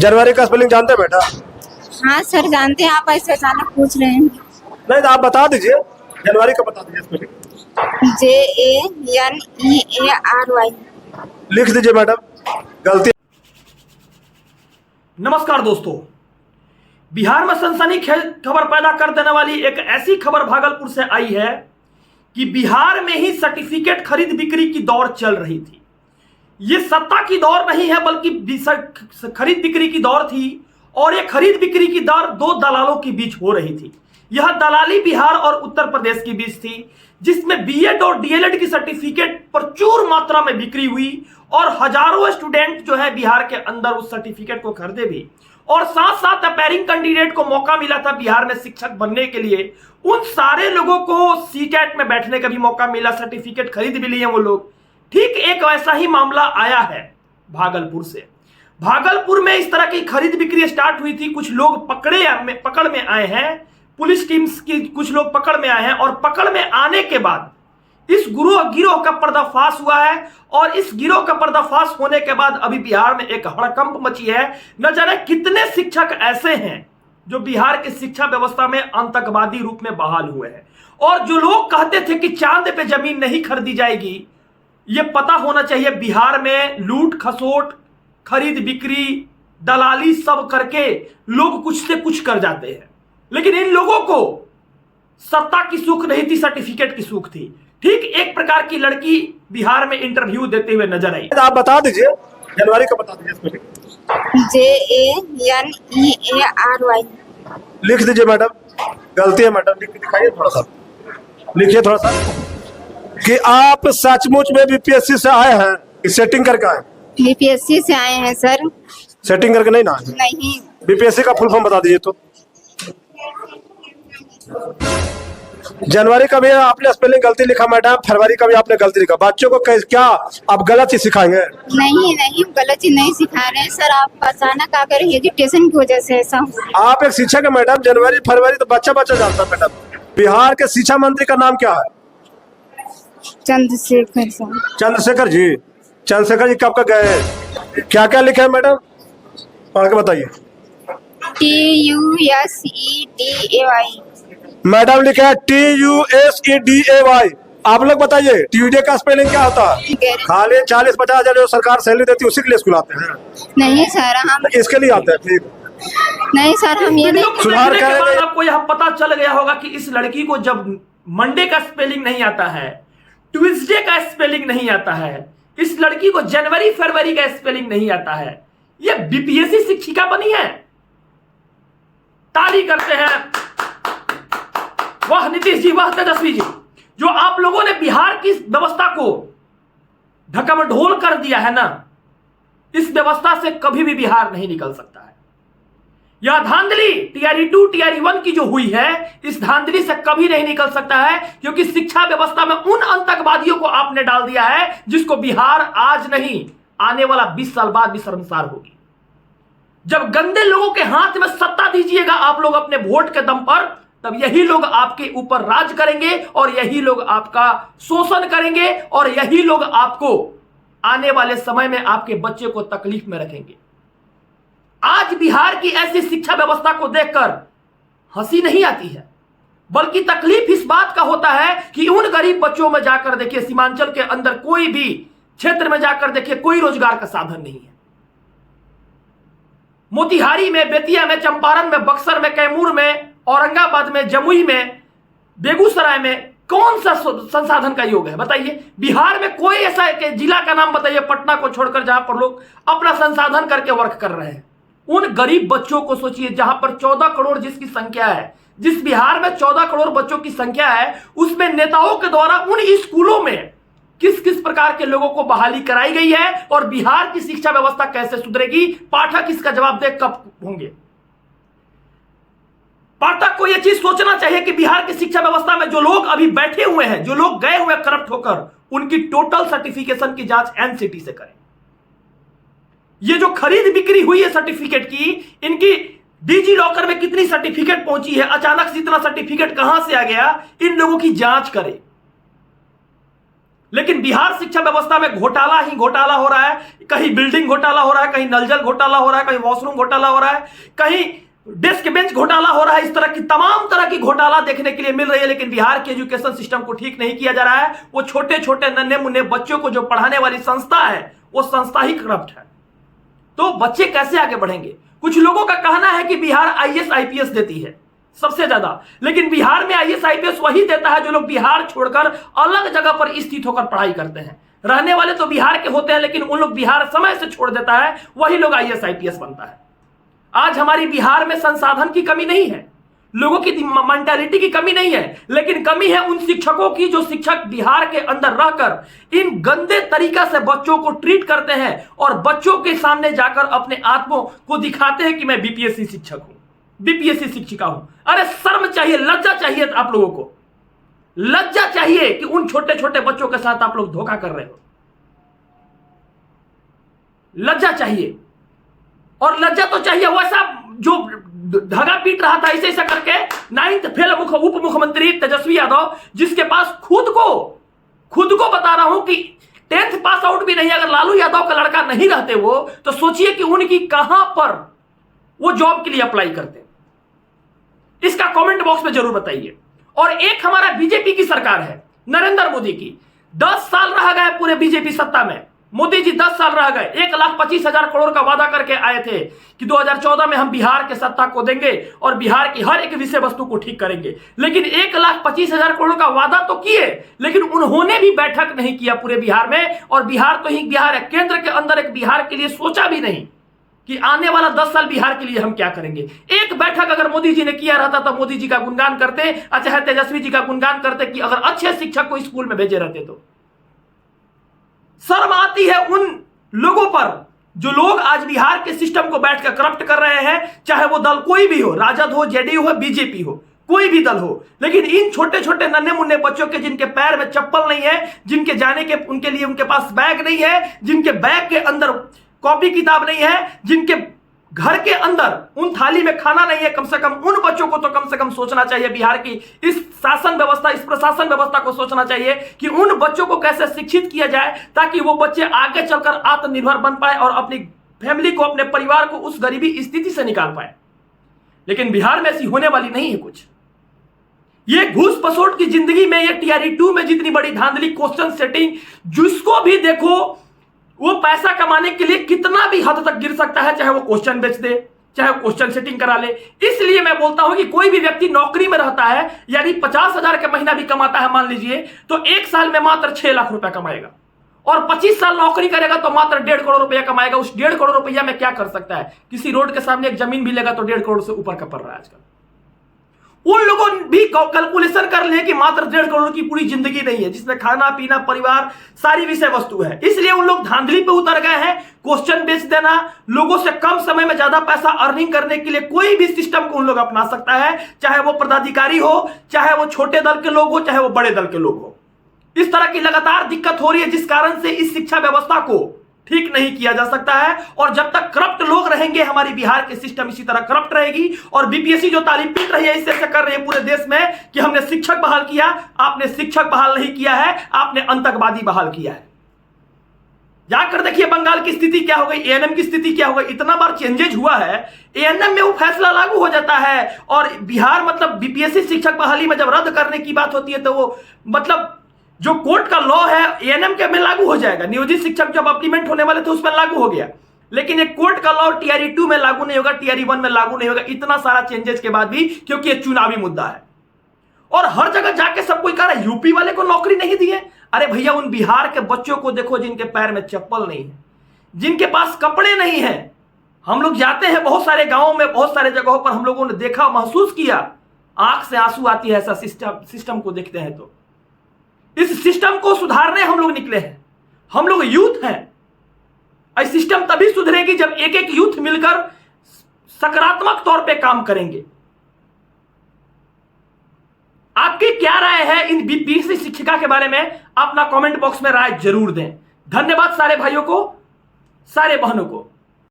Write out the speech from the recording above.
जनवरी का स्पेलिंग जानते हैं बेटा? हाँ सर जानते हैं, आप ऐसे अचानक पूछ रहे हैं। नहीं तो आप बता दीजिए, जनवरी का बता दीजिए स्पेलिंग। JANEARY। लिख दीजिए मैडम, गलती। नमस्कार दोस्तों, बिहार में सनसनी खबर पैदा कर देने वाली एक ऐसी खबर भागलपुर से आई है कि बिहार में ही सर्टिफिकेट खरीद बिक्री की दौड़ चल रही थी। ये सत्ता की दौड़ नहीं है बल्कि खरीद बिक्री की दौड़ थी, और ये खरीद बिक्री की दौड़ दो दलालों के बीच हो रही थी। यह दलाली बिहार और उत्तर प्रदेश के बीच थी, जिसमें बीएड और डीएलएड की सर्टिफिकेट प्रचुर मात्रा में बिक्री हुई और हजारों स्टूडेंट जो है बिहार के अंदर उस सर्टिफिकेट को खरीदे भी, और साथ साथ अपेयरिंग कैंडिडेट को मौका मिला था बिहार में शिक्षक बनने के लिए। उन सारे लोगों को सीटेट में बैठने का भी मौका मिला, सर्टिफिकेट खरीद भी लिए वो लोग। ठीक एक वैसा ही मामला आया है भागलपुर से। भागलपुर में इस तरह की खरीद बिक्री स्टार्ट हुई थी। कुछ लोग पकड़ में आए हैं, पुलिस टीम्स की कुछ लोग पकड़ में आए हैं, और पकड़ में आने के बाद इस गिरोह का पर्दाफाश हुआ है। और इस गिरोह का पर्दाफाश होने के बाद अभी बिहार में एक हड़कंप मची है। न जाने कितने शिक्षक ऐसे हैं जो बिहार की शिक्षा व्यवस्था में आतंकवादी रूप में बहाल हुए हैं। और जो लोग कहते थे कि चांद पे जमीन नहीं खरीदी जाएगी, ये पता होना चाहिए बिहार में लूट खसोट, खरीद बिक्री, दलाली सब करके लोग कुछ से कुछ कर जाते हैं। लेकिन इन लोगों को सत्ता की सुख नहीं थी, सर्टिफिकेट की सुख थी। ठीक एक प्रकार की लड़की बिहार में इंटरव्यू देते हुए नजर आई। आप बता दीजिए, जनवरी का बता दीजिए स्पेलिंग। JANEARY। लिख दीजिए मैडम, गलती है मैडम, लिख के दिखाइए थोड़ा सा, लिखिए थोड़ा सा। कि आप सचमुच में बीपीएससी से आए हैं कि सेटिंग करके आए? BPSC से आए हैं सर। सेटिंग करके नहीं ना आए? नहीं। बीपीएससी का फुल फॉर्म बता दीजिए तो। जनवरी का भी आपने स्पेलिंग गलती लिखा मैडम, फरवरी का भी आपने गलती लिखा। बच्चों को क्या आप गलत चीज सिखाएंगे? नहीं गलत चीज नहीं सिखा रहे हैं सर, आप अचानक आकर एजुकेशन की वजह से ऐसा हुआ। आप एक शिक्षक है मैडम, जनवरी फरवरी तो बच्चा जानता है मैडम। बिहार के शिक्षा मंत्री का नाम क्या है? चंद्रशेखर सर। चंद्रशेखर जी। चंद्रशेखर जी कब का गए? क्या क्या लिखे है मैडम, पढ़ के बताइए। TUSEDAY। मैडम लिखा है TUSEDAY। आप लोग बताइए ट्यूजडे का स्पेलिंग क्या होता है? खाली 40-50 हजार जो सरकार सैलरी देती है उसी के लिए स्कूल आते हैं? नहीं सर, हम इसके लिए आते हैं। ठीक, नहीं सर, हम ये नहीं। सुधार करेंगे। आपको यह पता चल गया होगा कि इस लड़की को जब मंडे का स्पेलिंग नहीं आता है, ट्यूसडे का स्पेलिंग नहीं आता है, इस लड़की को जनवरी फरवरी का स्पेलिंग नहीं आता है, यह बीपीएससी शिक्षिका बनी है। ताली करते हैं। वाह नीतीश जी, वाह तेजस्वी जी, जो आप लोगों ने बिहार की व्यवस्था को ढकमढोल कर दिया है ना, इस व्यवस्था से कभी भी बिहार नहीं निकल सकता है। यह धांधली टीआरई 2 टीआरई 1 की जो हुई है, इस धांधली से कभी नहीं निकल सकता है, क्योंकि शिक्षा व्यवस्था में उन आतंकवादियों को आपने डाल दिया है जिसको बिहार आज नहीं, आने वाला 20 साल बाद भी शर्मसार होगी। जब गंदे लोगों के हाथ में सत्ता दीजिएगा आप लोग अपने वोट के दम पर, तब यही लोग आपके ऊपर राज करेंगे और यही लोग आपका शोषण करेंगे और यही लोग आपको आने वाले समय में आपके बच्चे को तकलीफ में रखेंगे। आज बिहार की ऐसी शिक्षा व्यवस्था को देखकर हंसी नहीं आती है, बल्कि तकलीफ इस बात का होता है कि उन गरीब बच्चों में जाकर देखिए, सीमांचल के अंदर कोई भी क्षेत्र में जाकर देखिए, कोई रोजगार का साधन नहीं है। मोतिहारी में, बेतिया में, चंपारण में, बक्सर में, कैमूर में, औरंगाबाद में, जमुई में, बेगूसराय में कौन सा संसाधन का योग है बताइए? बिहार में कोई ऐसा जिला का नाम बताइए, पटना को छोड़कर, जहां पर लोग अपना संसाधन करके वर्क कर रहे हैं। उन गरीब बच्चों को सोचिए, जहां पर 14 करोड़ जिसकी संख्या है, जिस बिहार में 14 करोड़ बच्चों की संख्या है, उसमें नेताओं के द्वारा उन स्कूलों में किस किस प्रकार के लोगों को बहाली कराई गई है और बिहार की शिक्षा व्यवस्था कैसे सुधरेगी, पाठक इसका जवाब दे कब होंगे। पाठक को यह चीज सोचना चाहिए कि बिहार की शिक्षा व्यवस्था में जो लोग अभी बैठे हुए हैं, जो लोग गए हुए करप्ट होकर, उनकी टोटल सर्टिफिकेशन की जांच एनसीटी से करें। ये जो खरीद बिक्री हुई है सर्टिफिकेट की, इनकी डिजी लॉकर में कितनी सर्टिफिकेट पहुंची है, अचानक से इतना सर्टिफिकेट कहां से आ गया, इन लोगों की जांच करें। लेकिन बिहार शिक्षा व्यवस्था में घोटाला ही घोटाला हो रहा है। कहीं बिल्डिंग घोटाला हो रहा है, कहीं नल जल घोटाला हो रहा है, कहीं वॉशरूम घोटाला हो रहा है, कहीं डेस्क बेंच घोटाला हो रहा है। इस तरह की तमाम तरह की घोटाला देखने के लिए मिल रही है। लेकिन बिहार के एजुकेशन सिस्टम को ठीक नहीं किया जा रहा है। वो छोटे छोटे नन्हे मुन्ने बच्चों को जो पढ़ाने वाली संस्था है, वो संस्था ही करप्ट है। तो बच्चे कैसे आगे बढ़ेंगे? कुछ लोगों का कहना है कि बिहार आईएएस आईपीएस देती है सबसे ज्यादा, लेकिन बिहार में आईएएस आईपीएस वही देता है जो लोग बिहार छोड़कर अलग जगह पर स्थित होकर पढ़ाई करते हैं। रहने वाले तो बिहार के होते हैं, लेकिन उन लोग बिहार समय से छोड़ देता है, वही लोग आईएएस आईपीएस बनता है। आज हमारी बिहार में संसाधन की कमी नहीं है, लोगों की मेंटालिटी की कमी नहीं है, लेकिन कमी है उन शिक्षकों की जो शिक्षक बिहार के अंदर रहकर इन गंदे तरीका से बच्चों को ट्रीट करते हैं और बच्चों के सामने जाकर अपने आत्मों को दिखाते हैं कि मैं बीपीएससी शिक्षक हूं, बीपीएससी शिक्षिका हूं। अरे शर्म चाहिए, लज्जा चाहिए आप लोगों को। लज्जा चाहिए कि उन छोटे छोटे बच्चों के साथ आप लोग धोखा कर रहे हो। लज्जा चाहिए, और लज्जा तो चाहिए वैसा जो धागा पीट रहा था ऐसे ऐसा करके 9th फेल उप मुख्यमंत्री तेजस्वी यादव, जिसके पास खुद को बता रहा हूं कि 10th पास आउट भी नहीं, अगर लालू यादव का लड़का नहीं रहते वो, तो सोचिए कि उनकी कहां पर वो जॉब के लिए अप्लाई करते। इसका कमेंट बॉक्स में जरूर बताइए। और एक हमारा बीजेपी की सरकार है, नरेंद्र मोदी की, 10 साल रह गए पूरे बीजेपी सत्ता में। मोदी जी 10 साल रह गए, 1,25,000 करोड़ का वादा करके आए थे कि 2014 में हम बिहार के सत्ता को देंगे और बिहार की हर एक विषय वस्तु को ठीक करेंगे। लेकिन 1,25,000 करोड़ का वादा तो किए, लेकिन उन्होंने भी बैठक नहीं किया पूरे बिहार में। और बिहार तो ही बिहार है, केंद्र के अंदर एक बिहार के लिए सोचा भी नहीं कि आने वाला 10 साल बिहार के लिए हम क्या करेंगे। एक बैठक अगर मोदी जी ने किया रहता तो मोदी जी का गुणगान करते, चाहे तेजस्वी जी का गुणगान करते कि अगर अच्छे शिक्षक को स्कूल में भेजे रहते तो। शर्म आती है उन लोगों पर जो लोग आज बिहार के सिस्टम को बैठकर करप्ट कर रहे हैं, चाहे वो दल कोई भी हो, राजद हो, जेडीयू हो, बीजेपी हो, कोई भी दल हो। लेकिन इन छोटे छोटे नन्हे मुन्ने बच्चों के जिनके पैर में चप्पल नहीं है, जिनके जाने के उनके लिए उनके पास बैग नहीं है, जिनके बैग के अंदर कॉपी किताब नहीं है, जिनके घर के अंदर उन थाली में खाना नहीं है, कम से कम उन बच्चों को तो कम से कम सोचना चाहिए। बिहार की इस शासन व्यवस्था, इस प्रशासन व्यवस्था को सोचना चाहिए कि उन बच्चों को कैसे शिक्षित किया जाए ताकि वो बच्चे आगे चलकर आत्मनिर्भर बन पाए और अपनी फैमिली को, अपने परिवार को उस गरीबी स्थिति से निकाल पाए। लेकिन बिहार में ऐसी होने वाली नहीं है कुछ। ये घूस पसोट की जिंदगी में, ये टीआरई 2 में जितनी बड़ी धांधली, क्वेश्चन सेटिंग, जिसको भी देखो वो पैसा कमाने के लिए कितना भी हद तक गिर सकता है, चाहे वो क्वेश्चन बेच दे, चाहे वो क्वेश्चन सेटिंग करा ले। इसलिए मैं बोलता हूं कि कोई भी व्यक्ति नौकरी में रहता है, यानी 50,000 का महीना भी कमाता है मान लीजिए, तो 1 साल में मात्र 6 लाख रुपया कमाएगा और 25 साल नौकरी करेगा तो मात्र 1.5 करोड़ रुपया कमाएगा। उस 1.5 करोड़ रुपया में क्या कर सकता है? किसी रोड के सामने एक जमीन भी लेगा तो 1.5 करोड़ से ऊपर का पड़ रहा है आजकल। उन लोगों भी कैलकुलेशन कर ले कि मात्र 1.5 करोड़ की पूरी जिंदगी नहीं है, जिसमें खाना पीना, परिवार, सारी विषय वस्तु है। इसलिए उन लोग धांधली पे उतर गए हैं। क्वेश्चन बेच देना, लोगों से कम समय में ज्यादा पैसा अर्निंग करने के लिए कोई भी सिस्टम को उन लोग अपना सकता है, चाहे वो पदाधिकारी हो, चाहे वो छोटे दल के लोग हो, चाहे वो बड़े दल के लोग हो। इस तरह की लगातार दिक्कत हो रही है, जिस कारण से इस शिक्षा व्यवस्था को ठीक नहीं किया जा सकता है। और जब तक करप्ट लोग रहेंगे, हमारी बिहार के सिस्टम इसी तरह करप्ट रहेगी। और बीपीएससी जो तारीफ पीट रही है, इससे कर रही है पूरे देश में कि हमने शिक्षक बहाल किया। आपने शिक्षक बहाल नहीं किया है, आपने आतंकवादी बहाल किया है। जाकर देखिए बंगाल की स्थिति क्या हो गई, एएनएम की स्थिति क्या हो गई। इतना बार चेंजेज हुआ है, एएनएम में वो फैसला लागू हो जाता है। और बिहार मतलब बीपीएससी शिक्षक बहाली में जब रद्द करने की बात होती है तो वो मतलब जो कोर्ट का लॉ है एएनएम के में लागू हो जाएगा। नियोजित शिक्षक जब अप्लीमेंट होने वाले थे उसमें लागू हो गया, लेकिन एक कोर्ट का लॉ टीआरई 2 में लागू नहीं होगा, टीआरई 1 में लागू नहीं होगा। इतना सारा चेंजेस के बाद भी, क्योंकि ये चुनावी मुद्दा है। और हर जगह जाके सब कोई कह रहा है यूपी वाले को नौकरी नहीं दी है। अरे भैया, उन बिहार के बच्चों को देखो जिनके पैर में चप्पल नहीं है, जिनके पास कपड़े नहीं है। हम लोग जाते हैं बहुत सारे गांवों में, बहुत सारे जगहों पर हम लोगों ने देखा, महसूस किया, आंख से आंसू आती है ऐसा सिस्टम को देखते हैं। तो इस सिस्टम को सुधारने हम लोग निकले हैं, हम लोग यूथ हैं। और सिस्टम तभी सुधरेगी जब एक एक यूथ मिलकर सकारात्मक तौर पे काम करेंगे। आपकी क्या राय है इन बीपीएससी शिक्षिका के बारे में? अपना कमेंट बॉक्स में राय जरूर दें। धन्यवाद सारे भाइयों को, सारे बहनों को।